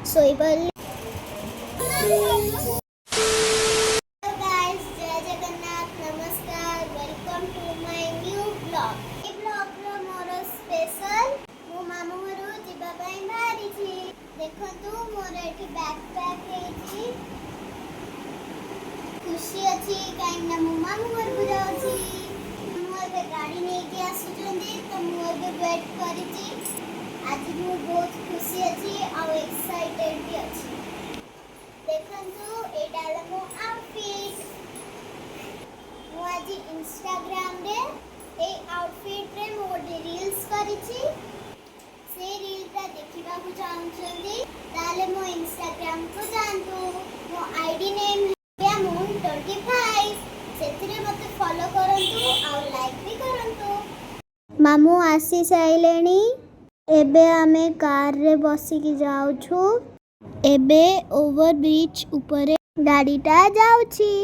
सोईपल्ली। Hello guys, जय जगन्नाथ, नमस्कार, welcome to my new blog. ए ब्लॉग रो मोर स्पेशल मो मामू घरु जिबा पई बाहरी छी। देखंतु मोर एठी बैकपैक हेची, खुशी अछि काई ना मो मामू घरु जाउची। मोर गाड़ी नै के आसुचंदी त मोर वेट करिची। आज मु बहुत खुशी अछि और एक्साइटेड भी अछि। देखंतु एटा ल मो आउटफिट मु आज इंस्टाग्राम रे ए आउटफिट रे मो रील्स करिछि। से रील ता देखिबा को चाहउछंदी ताले मो इंस्टाग्राम को जानतु। मो आईडी नेम है moon25। सेथिरे मते फॉलो करंतु और लाइक भी करंतु। मामू आसी साइलेनी। एबे आमे कार रे बसी की जाउछु। एबे ओवर ब्रिज ऊपर गाड़ीटा जाउछि।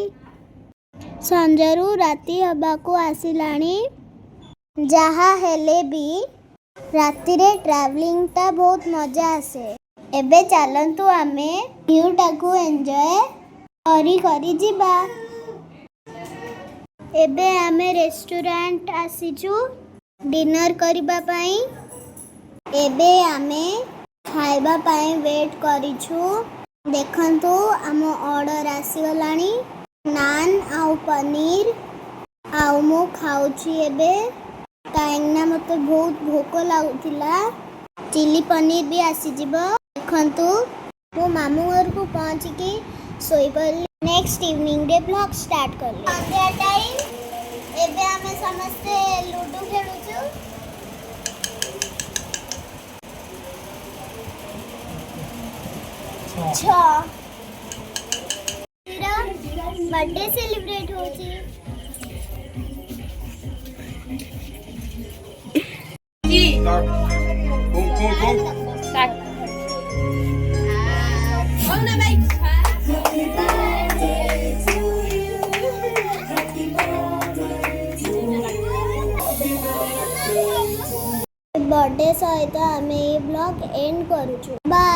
संजरू राती हबा को आसिलाणी। जहा हेले भी राती रे ट्रैवलिंग ता बहुत मजा आसे। एबे चलंतु आमे व्यू टाकू एन्जॉय करी जिबा। एबे आमे रेस्टोरेंट आसीछु डिनर करिबा पई। एबे आमे खाइबा पाए वेट करिछु। देखंतु आम ऑर्डर आसी गलानी नान आउ पनीर आउ मु खाउछि। एबे काइना मते बहुत भोक लागुतिला। चिली पनीर भी आसी जिवो। देखंतु मो मामू घर को पहुंची की सोई पल्ली। नेक्स्ट इवनिंग रे ब्लॉग स्टार्ट करले। संध्या टाइम एबे आमे समस्त लूडो खेलुछु। अच्छा तेरा बर्थडे सेलिब्रेट होची। जी स्टार्ट हो ना भाई। बर्थडे सहित आमे ब्लॉग एंड करूछु। बाय।